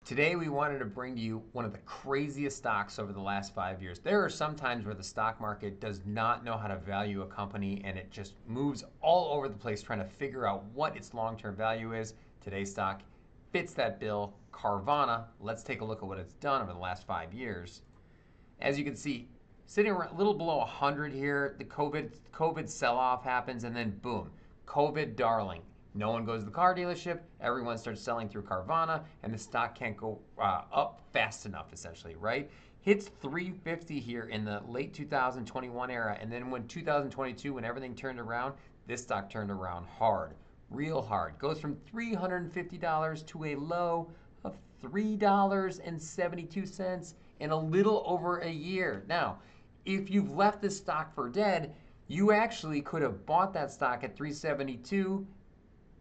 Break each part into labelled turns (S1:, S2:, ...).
S1: Today we wanted to bring to you one of the craziest stocks over the last 5 years. There are some times where the stock market does not know how to value a company and it just moves all over the place trying to figure out what its long-term value is. Today's stock fits that bill, Carvana. Let's take a look at what it's done over the last 5 years. As you can see, sitting around a little below 100 here, the COVID sell-off happens and then boom, COVID darling. No one goes to the car dealership, everyone starts selling through Carvana, and the stock can't go up fast enough, essentially, right? Hits 350 here in the late 2021 era, and then when 2022, when everything turned around, this stock turned around hard, real hard. Goes from $350 to a low of $3.72 in a little over a year. Now, if you've left this stock for dead, you actually could have bought that stock at $372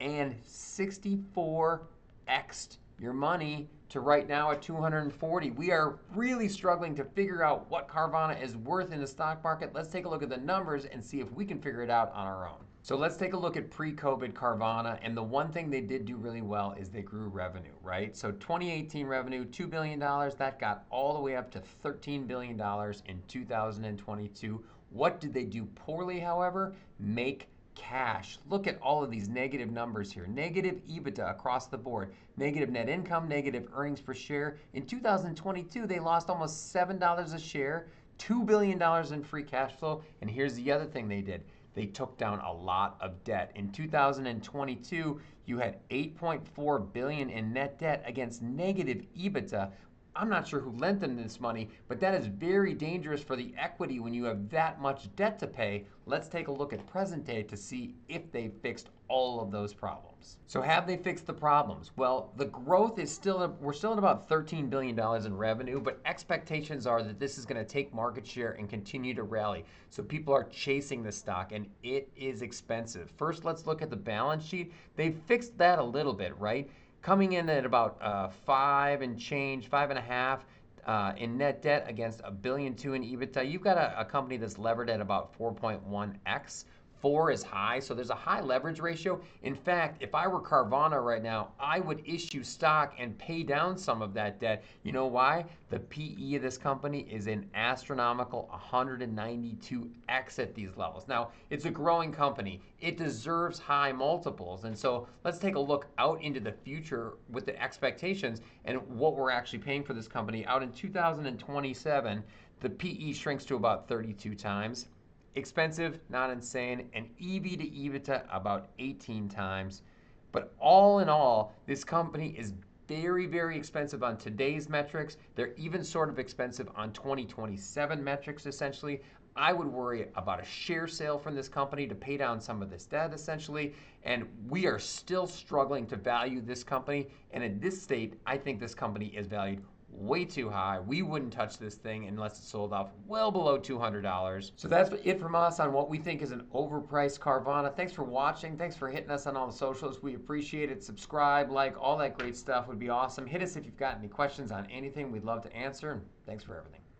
S1: and 64x'd your money to right now at 240. We are really struggling to figure out what Carvana is worth in the stock market. Let's take a look at the numbers and see if we can figure it out on our own. So let's take a look at pre-COVID Carvana, and the one thing they did do really well is they grew revenue, right? So 2018 revenue, $2 billion, that got all the way up to $13 billion in 2022. What did they do poorly, however? Make cash. Look at all of these negative numbers here. Negative EBITDA across the board. Negative net income, negative earnings per share. In 2022, they lost almost $7 a share, $2 billion in free cash flow. And here's the other thing they did. They took down a lot of debt. In 2022, you had $8.4 billion in net debt against negative EBITDA. I'm not sure who lent them this money, but that is very dangerous for the equity when you have that much debt to pay. Let's take a look at present day to see if they fixed all of those problems. So have they fixed the problems? Well, the growth is we're still at about $13 billion in revenue, but expectations are that this is going to take market share and continue to rally. So people are chasing the stock and it is expensive. First, let's look at the balance sheet. They fixed that a little bit, right? Coming in at about 5 and change, 5.5 in net debt against $1.2 billion in EBITDA. You've got a company that's levered at about 4.1x. 4 is high, so there's a high leverage ratio. In fact, if I were Carvana right now, I would issue stock and pay down some of that debt. You know why? The PE of this company is an astronomical 192x at these levels. Now, it's a growing company. It deserves high multiples. And so let's take a look out into the future with the expectations and what we're actually paying for this company. Out in 2027, the PE shrinks to about 32 times. Expensive, not insane, and EV to EBITDA about 18 times. But all in all, this company is very, very expensive on today's metrics. They're even sort of expensive on 2027 metrics, essentially. I would worry about a share sale from this company to pay down some of this debt, essentially. And we are still struggling to value this company. And in this state, I think this company is valued way too high. We wouldn't touch this thing unless it sold off well below $200. So that's it from us on what we think is an overpriced Carvana. Thanks for watching. Thanks for hitting us on all the socials. We appreciate it. Subscribe, like, all that great stuff would be awesome. Hit us if you've got any questions on anything. We'd love to answer. And thanks for everything.